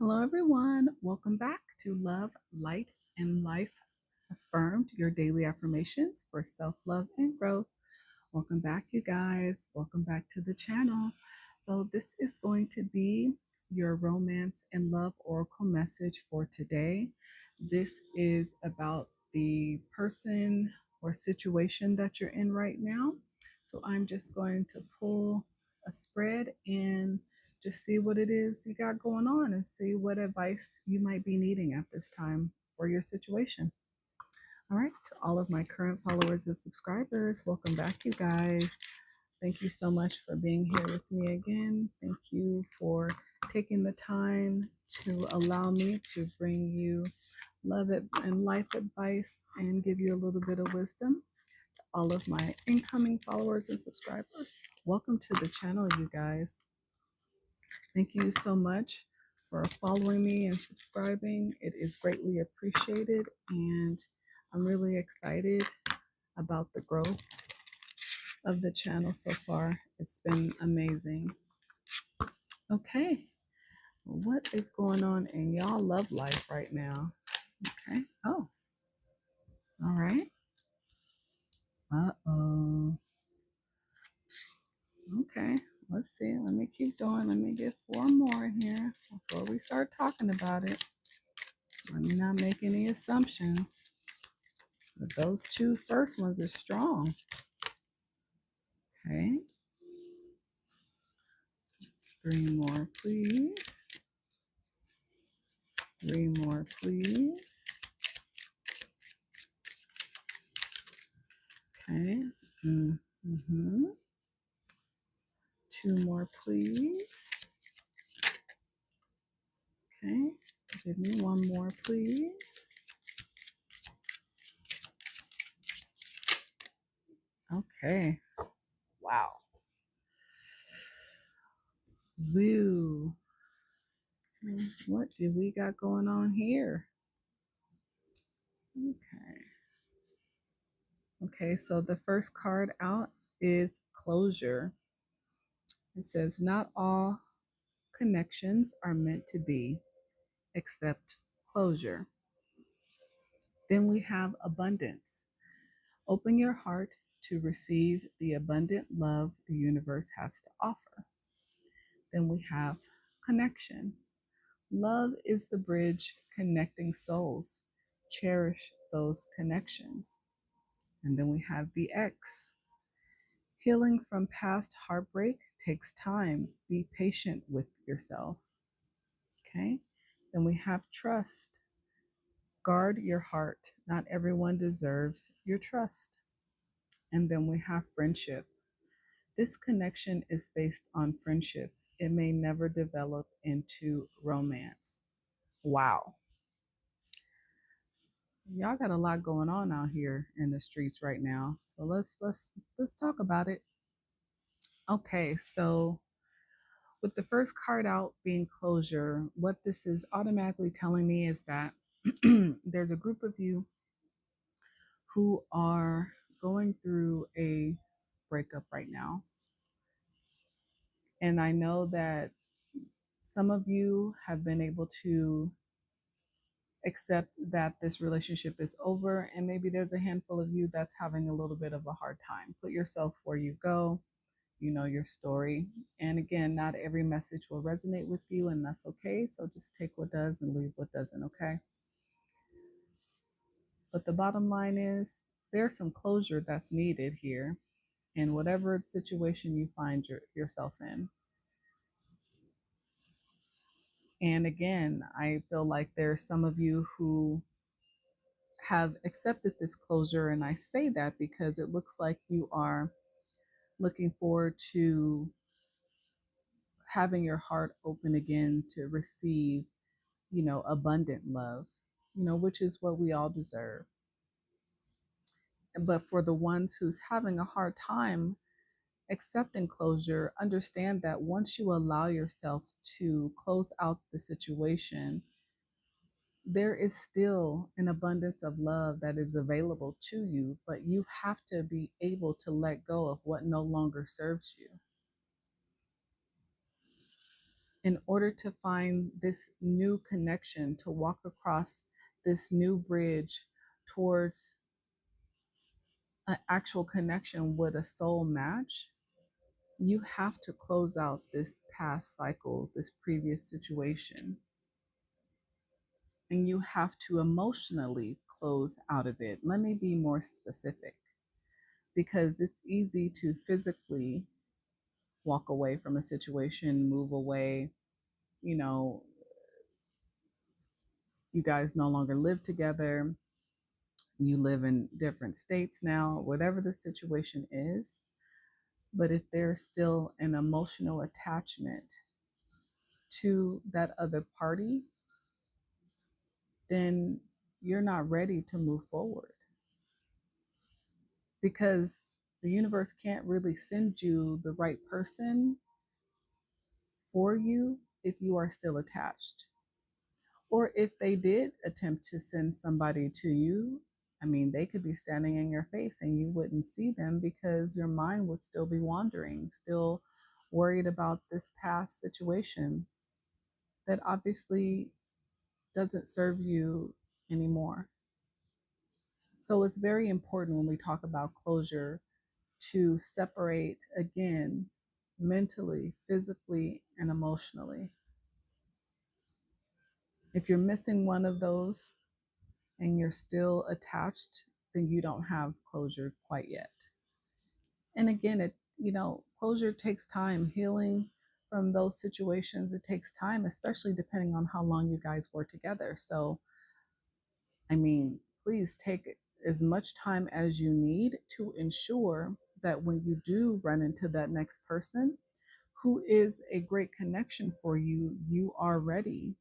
Hello, everyone. Welcome back to Love, Light, and Life Affirmed, your daily affirmations for self love and growth. Welcome back, you guys. Welcome back to the channel. So, this is going to be your romance and love oracle message for today. This is about the person or situation that you're in right now. So, I'm just going to pull a spread and just see what it is you got going on and see what advice you might be needing at this time for your situation. All right, to all of my current followers and subscribers, welcome back, you guys. Thank you so much for being here with me again. Thank you for taking the time to allow me to bring you love it and life advice and give you a little bit of wisdom. To all of my incoming followers and subscribers, welcome to the channel, you guys. Thank you so much for following me and subscribing. It is greatly appreciated, and I'm really excited about the growth of the channel so far. It's been amazing. Okay, what is going on in y'all love life right now? Okay. Oh, all right. Uh-oh. Okay, let's see. Let me keep going. Let me get four more here before we start talking about it. Let me not make any assumptions. But those two first ones are strong. Okay. Three more, please. Three more, please. Okay. Mm-hmm. Two more, please. Okay. Give me one more, please. Okay. Wow. Woo. What do we got going on here? Okay. Okay, so the first card out is closure. It says, not all connections are meant to be, except closure. Then we have abundance. Open your heart to receive the abundant love the universe has to offer. Then we have connection. Love is the bridge connecting souls. Cherish those connections. And then we have the X. Healing from past heartbreak takes time. Be patient with yourself. Okay. Then we have trust. Guard your heart. Not everyone deserves your trust. And then we have friendship. This connection is based on friendship. It may never develop into romance. Wow. Y'all got a lot going on out here in the streets right now. So let's talk about it. Okay, so with the first card out being closure, what this is automatically telling me is that there's a group of you who are going through a breakup right now. And I know that some of you have been able to accept that this relationship is over, and maybe there's a handful of you that's having a little bit of a hard time. Put yourself where you go. You know your story. And again, not every message will resonate with you, and that's okay. So just take what does and leave what doesn't, okay? But the bottom line is there's some closure that's needed here in whatever situation you find yourself in. And again, I feel like there's some of you who have accepted this closure. And I say that because it looks like you are looking forward to having your heart open again to receive, abundant love, which is what we all deserve. But for the ones who's having a hard time accepting closure, understand that once you allow yourself to close out the situation, there is still an abundance of love that is available to you, but you have to be able to let go of what no longer serves you. in order to find this new connection, to walk across this new bridge towards an actual connection with a soul match, you have to close out this past cycle, this previous situation. And you have to emotionally close out of it. Let me be more specific, because it's easy to physically walk away from a situation, move away. You know, you guys no longer live together, you live in different states now, whatever the situation is. But if there's still an emotional attachment to that other party, then you're not ready to move forward, because the universe can't really send you the right person for you if you are still attached. Or if they did attempt to send somebody to you, I mean, they could be standing in your face and you wouldn't see them because your mind would still be wandering, still worried about this past situation that obviously doesn't serve you anymore. So it's very important when we talk about closure to separate again, mentally, physically, and emotionally. If you're missing one of those and you're still attached, then you don't have closure quite yet. And again, closure takes time. Healing from those situations, it takes time, especially depending on how long you guys were together. So, I mean, please take as much time as you need to ensure that when you do run into that next person who is a great connection for you, you are ready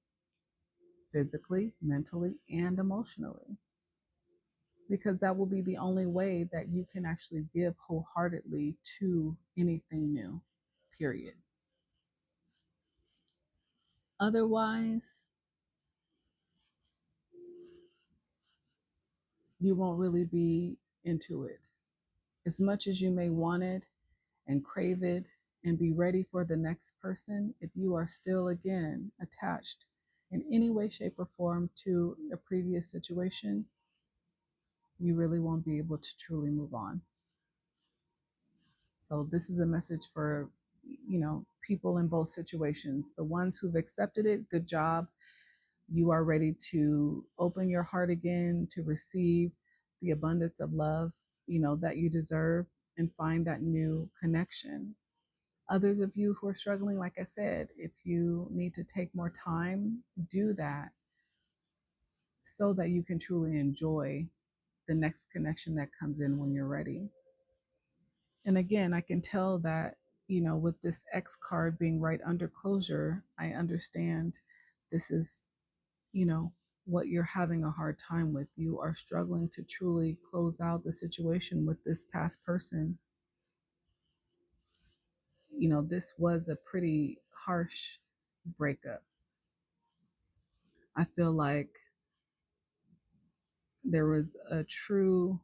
physically, mentally, and emotionally. Because that will be the only way that you can actually give wholeheartedly to anything new, period. Otherwise, you won't really be into it. As much as you may want it and crave it and be ready for the next person, if you are still, again, attached in any way, shape, or form to a previous situation, you really won't be able to truly move on. So this is a message for, people in both situations. The ones who've accepted it, good job. You are ready to open your heart again to receive the abundance of love, that you deserve, and find that new connection. Others of you who are struggling, like I said, if you need to take more time, do that so that you can truly enjoy the next connection that comes in when you're ready. And again, I can tell that, with this X card being right under closure, I understand this is, what you're having a hard time with. You are struggling to truly close out the situation with this past person. This was a pretty harsh breakup. I feel like there was a true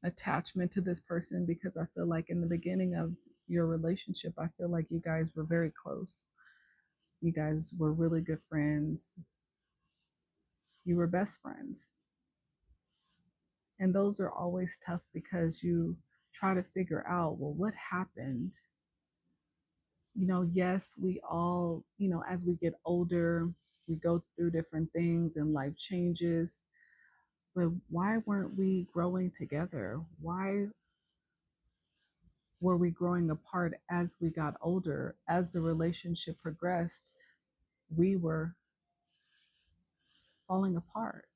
attachment to this person, because I feel like in the beginning of your relationship, I feel like you guys were very close. You guys were really good friends. You were best friends. And those are always tough because you try to figure out, well, what happened? Yes, we all, as we get older, we go through different things and life changes. But why weren't we growing together? Why were we growing apart as we got older? As the relationship progressed, we were falling apart.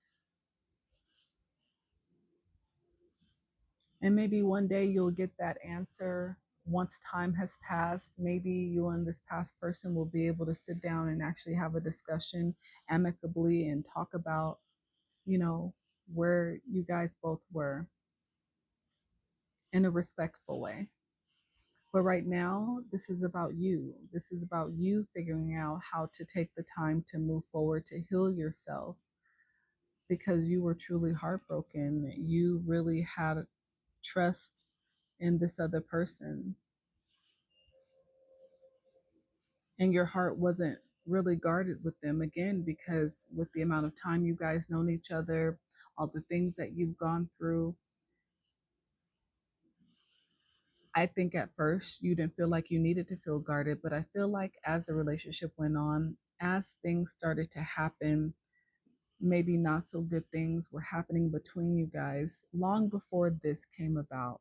And maybe one day you'll get that answer once time has passed. Maybe you and this past person will be able to sit down and actually have a discussion amicably and talk about, you know, where you guys both were in a respectful way. But right now, this is about you. This is about you figuring out how to take the time to move forward, to heal yourself, because you were truly heartbroken. You really had trust in this other person. and your heart wasn't really guarded with them, again, because with the amount of time you guys known each other, all the things that you've gone through, I think at first you didn't feel like you needed to feel guarded, but I feel like as the relationship went on, as things started to happen, maybe not so good things were happening between you guys long before this came about.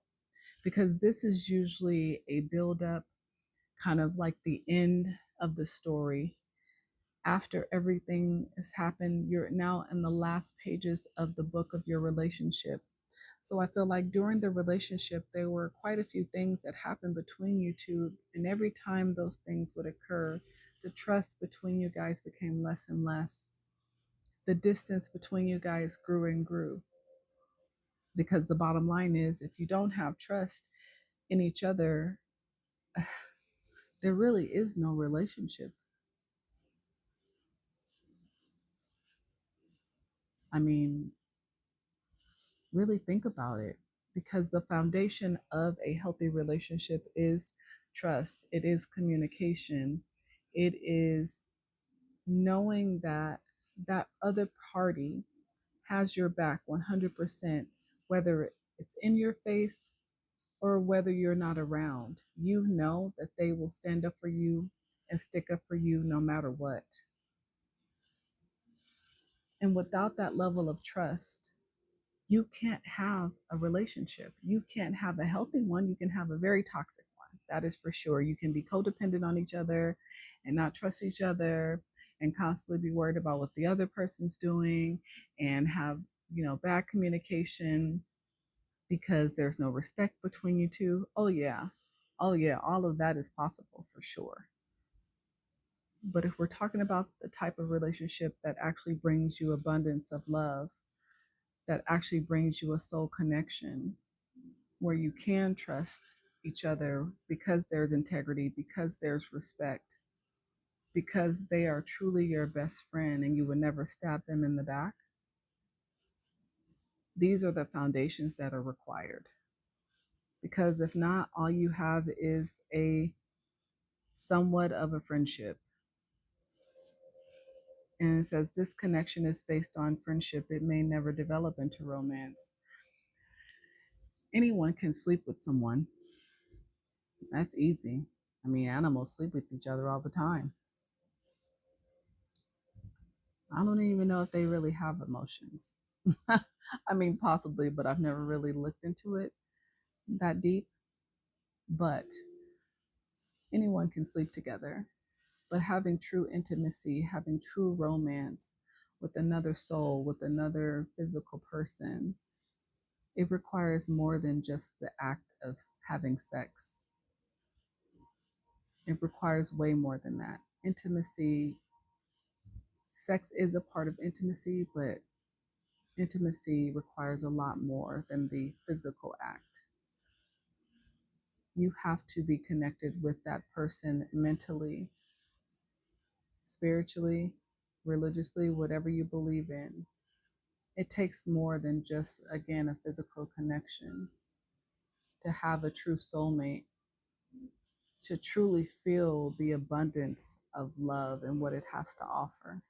Because this is usually a build up, kind of like the end of the story. After everything has happened, you're now in the last pages of the book of your relationship. So I feel like during the relationship, there were quite a few things that happened between you two. And every time those things would occur, the trust between you guys became less and less. The distance between you guys grew and grew. Because the bottom line is, if you don't have trust in each other, there really is no relationship. I mean, really think about it, because the foundation of a healthy relationship is trust, it is communication, it is knowing that that other party has your back 100%, whether it's in your face or whether you're not around. You know that they will stand up for you and stick up for you no matter what. And without that level of trust, you can't have a relationship. You can't have a healthy one. You can have a very toxic one. That is for sure. You can be codependent on each other and not trust each other and constantly be worried about what the other person's doing and have, bad communication because there's no respect between you two. Oh, yeah. Oh, yeah. All of that is possible for sure. But if we're talking about the type of relationship that actually brings you abundance of love, that actually brings you a soul connection where you can trust each other because there's integrity, because there's respect, because they are truly your best friend and you would never stab them in the back. These are the foundations that are required. Because if not, all you have is a somewhat of a friendship. And it says this connection is based on friendship. It may never develop into romance. Anyone can sleep with someone. That's easy. I mean, animals sleep with each other all the time. I don't even know if they really have emotions. I mean, possibly, but I've never really looked into it that deep. But anyone can sleep together. But having true intimacy, having true romance with another soul, with another physical person, it requires more than just the act of having sex. It requires way more than that. Intimacy, sex is a part of intimacy, but intimacy requires a lot more than the physical act. You have to be connected with that person mentally, spiritually, religiously, whatever you believe in. It takes more than just, again, a physical connection to have a true soulmate, to truly feel the abundance of love and what it has to offer.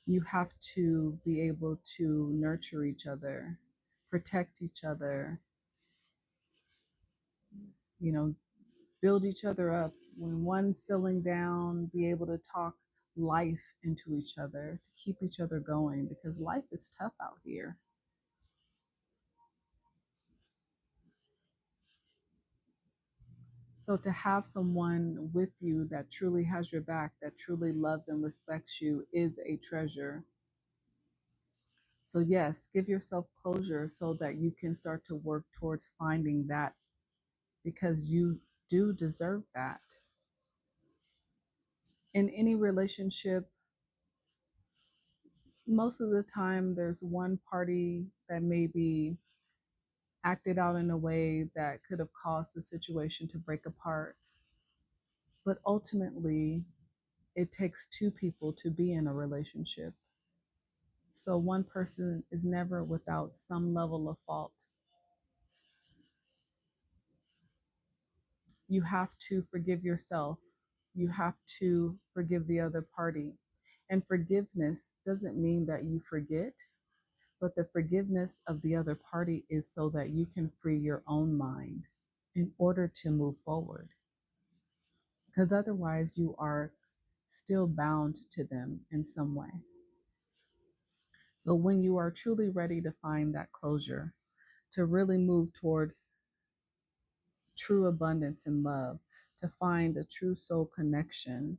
You have to be able to nurture each other, protect each other, you know, build each other up. When one's feeling down, be able to talk life into each other to keep each other going, because life is tough out here. So to have someone with you that truly has your back, that truly loves and respects you, is a treasure. So yes, give yourself closure so that you can start to work towards finding that, because you do deserve that. In any relationship, most of the time there's one party that maybe acted out in a way that could have caused the situation to break apart. But ultimately, it takes two people to be in a relationship. So one person is never without some level of fault. You have to forgive yourself. You have to forgive the other party. And forgiveness doesn't mean that you forget, but the forgiveness of the other party is so that you can free your own mind in order to move forward. Because otherwise, you are still bound to them in some way. So, when you are truly ready to find that closure, to really move towards true abundance and love, to find a true soul connection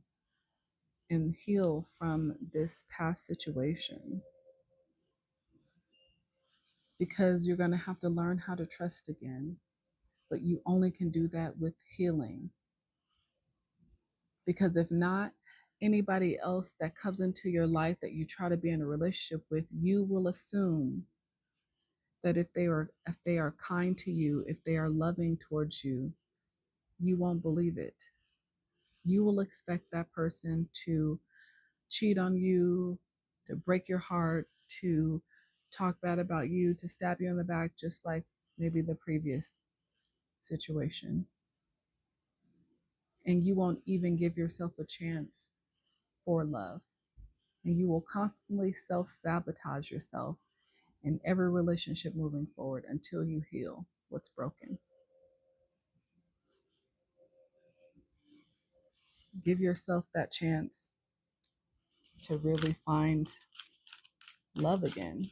and heal from this past situation, because you're going to have to learn how to trust again. But you only can do that with healing. Because if not, anybody else that comes into your life that you try to be in a relationship with, you will assume that if they are kind to you, if they are loving towards you, you won't believe it. You will expect that person to cheat on you, to break your heart, to talk bad about you, to stab you in the back, just like maybe the previous situation. And you won't even give yourself a chance for love. And you will constantly self sabotage yourself in every relationship moving forward until you heal what's broken. Give yourself that chance to really find love again.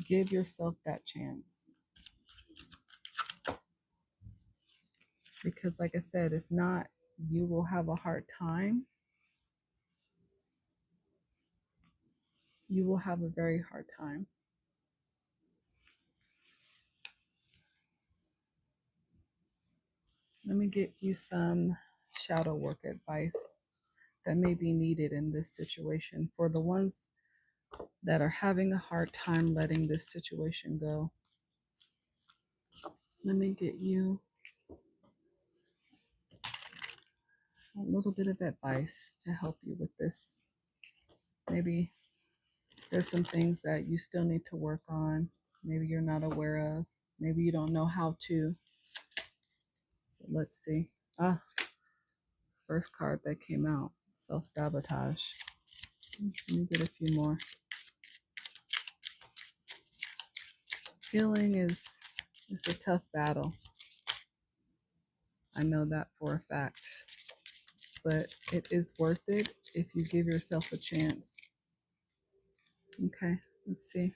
Give yourself that chance. Because, like I said, if not, you will have a hard time. You will have a very hard time. Let me get you some shadow work advice that may be needed in this situation for the ones that are having a hard time letting this situation go. Let me get you a little bit of advice to help you with this. Maybe there's some things that you still need to work on. Maybe you're not aware of. Maybe you don't know how to. Let's see. First card that came out, self-sabotage. Let me get a few more. Healing is a tough battle. I know that for a fact. But it is worth it if you give yourself a chance. Okay, let's see.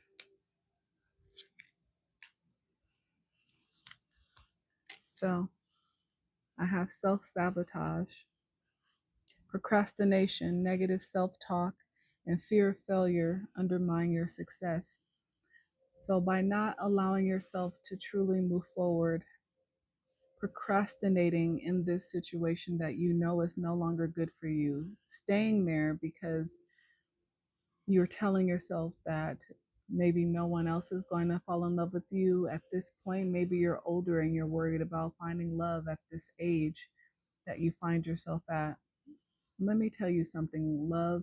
So I have self-sabotage, procrastination, negative self-talk, and fear of failure undermine your success. So by not allowing yourself to truly move forward, procrastinating in this situation that you know is no longer good for you, staying there because you're telling yourself that maybe no one else is going to fall in love with you at this point. Maybe you're older and you're worried about finding love at this age that you find yourself at. Let me tell you something, love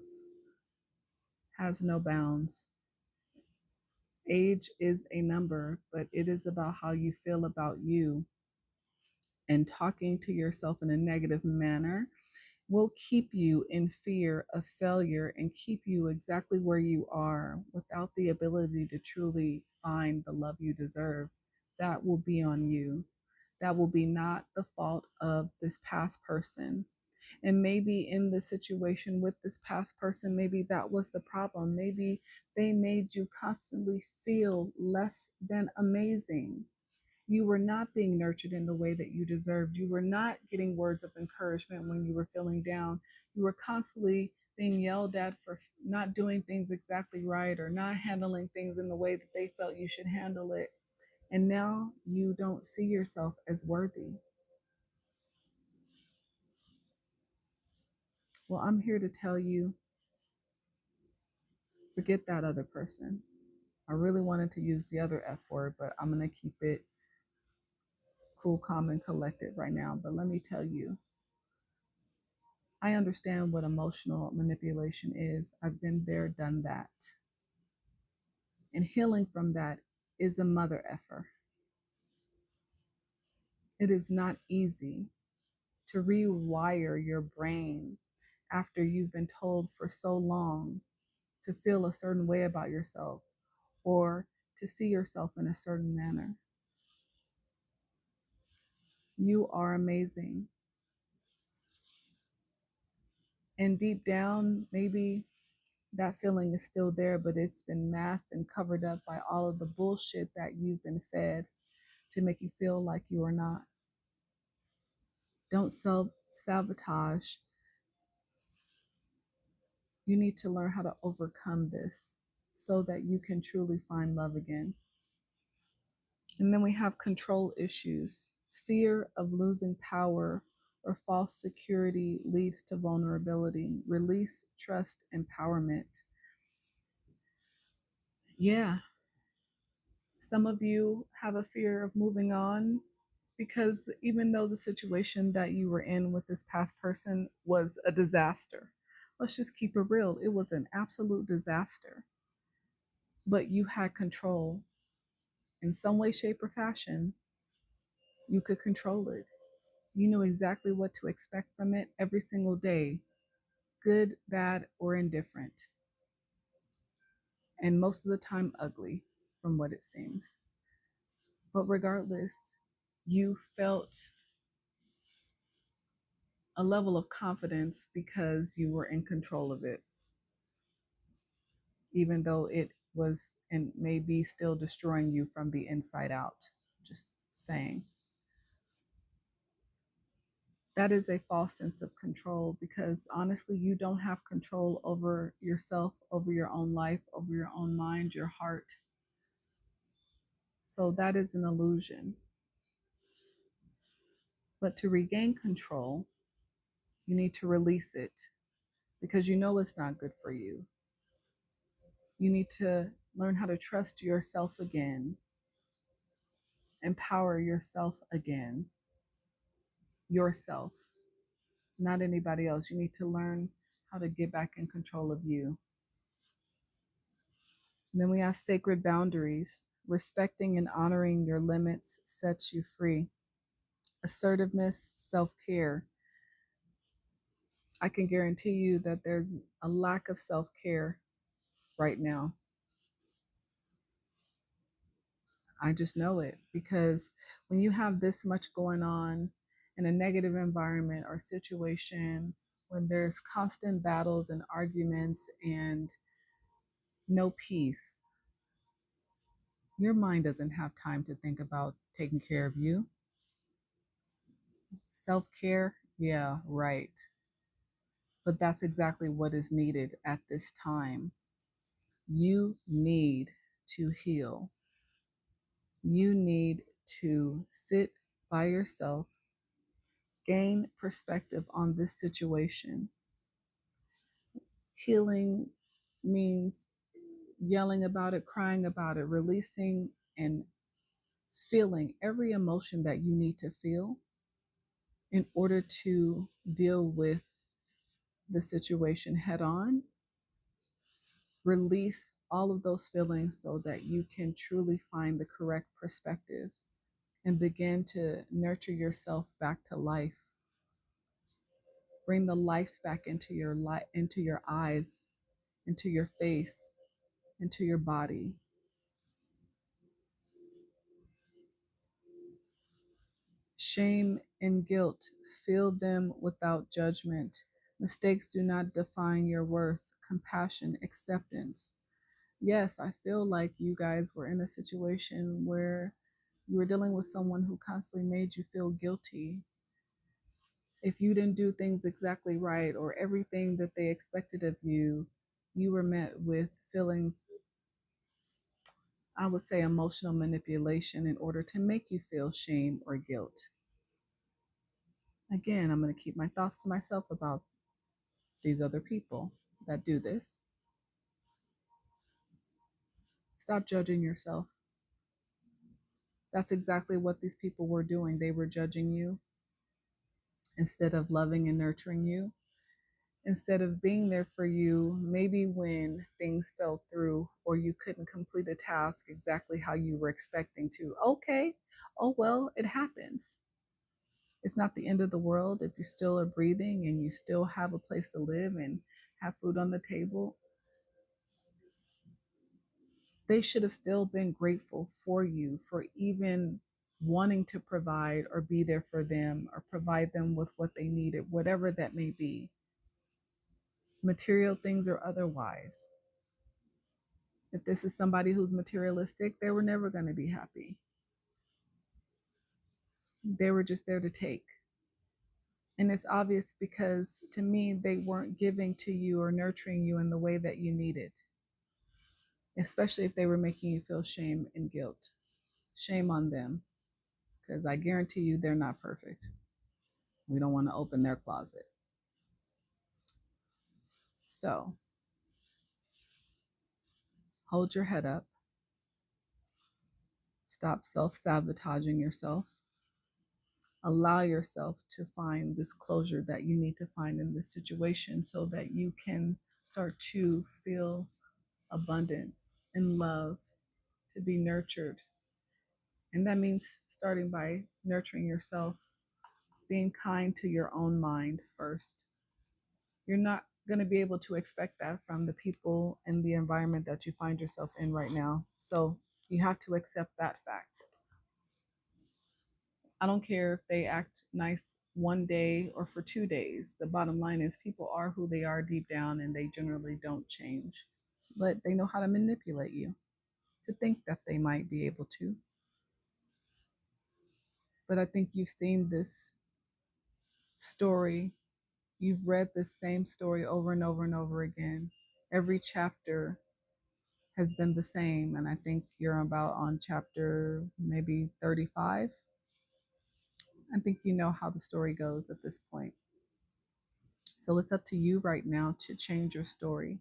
has no bounds. Age is a number, but it is about how you feel about you. And talking to yourself in a negative manner will keep you in fear of failure and keep you exactly where you are without the ability to truly find the love you deserve. That will be on you. That will be not the fault of this past person. And maybe in the situation with this past person, maybe that was the problem. Maybe they made you constantly feel less than amazing. You were not being nurtured in the way that you deserved. You were not getting words of encouragement when you were feeling down. You were constantly being yelled at for not doing things exactly right or not handling things in the way that they felt you should handle it. And now you don't see yourself as worthy. Well, I'm here to tell you, forget that other person. I really wanted to use the other F word, but I'm going to keep it cool, calm, and collected right now. But let me tell you, I understand what emotional manipulation is. I've been there, done that. And healing from that is a mother effer. It is not easy to rewire your brain after you've been told for so long to feel a certain way about yourself or to see yourself in a certain manner. You are amazing. And deep down, maybe that feeling is still there, but it's been masked and covered up by all of the bullshit that you've been fed to make you feel like you are not. Don't self sabotage. You need to learn how to overcome this so that you can truly find love again. And then we have control issues. Fear of losing power or false security leads to vulnerability. Release, trust, empowerment. Yeah, some of you have a fear of moving on because even though the situation that you were in with this past person was a disaster, let's just keep it real. It was an absolute disaster. But you had control in some way, shape, or fashion. You could control it. You knew exactly what to expect from it every single day, good, bad, or indifferent. And most of the time, ugly, from what it seems. But regardless, you felt a level of confidence because you were in control of it, even though it was and may be still destroying you from the inside out. Just saying. That is a false sense of control because honestly, you don't have control over yourself, over your own life, over your own mind, your heart. So that is an illusion. But to regain control, you need to release it because you know it's not good for you. You need to learn how to trust yourself again, empower yourself again, yourself, not anybody else. You need to learn how to get back in control of you. And then we have sacred boundaries. Respecting and honoring your limits sets you free. Assertiveness, self care. I can guarantee you that there's a lack of self care right now. I just know it because when you have this much going on in a negative environment or situation, when there's constant battles and arguments and no peace, your mind doesn't have time to think about taking care of you. Self care, yeah, right. But that's exactly what is needed at this time. You need to heal. You need to sit by yourself, gain perspective on this situation. Healing means yelling about it, crying about it, releasing and feeling every emotion that you need to feel in order to deal with the situation head on. Release all of those feelings so that you can truly find the correct perspective and begin to nurture yourself back to life. Bring the life back into your into your eyes, into your face, into your body. Shame and guilt, feel them without judgment. Mistakes do not define your worth. Compassion, acceptance. Yes, I feel like you guys were in a situation where you were dealing with someone who constantly made you feel guilty. If you didn't do things exactly right or everything that they expected of you, you were met with feelings, I would say emotional manipulation in order to make you feel shame or guilt. Again, I'm going to keep my thoughts to myself about these other people that do this. Stop judging yourself. That's exactly what these people were doing. They were judging you instead of loving and nurturing you, instead of being there for you, maybe when things fell through or you couldn't complete a task exactly how you were expecting to. Okay, oh well, it happens. It's not the end of the world if you still are breathing and you still have a place to live and have food on the table. They should have still been grateful for you for even wanting to provide or be there for them or provide them with what they needed, whatever that may be, material things or otherwise. If this is somebody who's materialistic, they were never going to be happy. They were just there to take. And it's obvious because to me, they weren't giving to you or nurturing you in the way that you needed, especially if they were making you feel shame and guilt. Shame on them, because I guarantee you they're not perfect. We don't want to open their closet. So hold your head up. Stop self sabotaging yourself. Allow yourself to find this closure that you need to find in this situation so that you can start to feel abundance and love, to be nurtured. And that means starting by nurturing yourself, being kind to your own mind first. You're not going to be able to expect that from the people and the environment that you find yourself in right now. So you have to accept that fact. I don't care if they act nice one day or for 2 days. The bottom line is people are who they are deep down and they generally don't change. But they know how to manipulate you to think that they might be able to. But I think you've seen this story. You've read the same story over and over and over again. Every chapter has been the same. And I think you're about on chapter maybe 35. I think you know how the story goes at this point. So it's up to you right now to change your story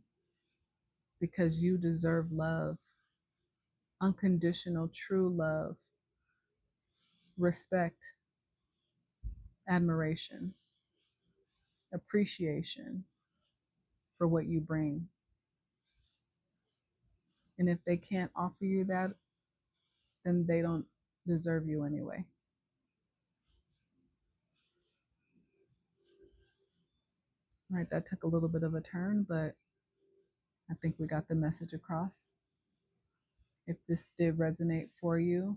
because you deserve love, unconditional, true love, respect, admiration, appreciation for what you bring. And if they can't offer you that, then they don't deserve you anyway. All right, that took a little bit of a turn, but I think we got the message across. If this did resonate for you,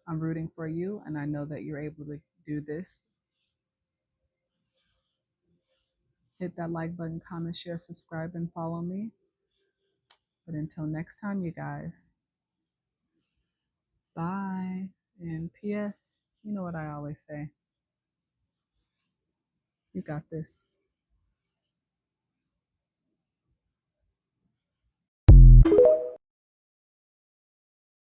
I'm rooting for you, and I know that you're able to do this. Hit that like button, comment, share, subscribe, and follow me. But until next time, you guys, bye. And P.S., you know what I always say, you got this.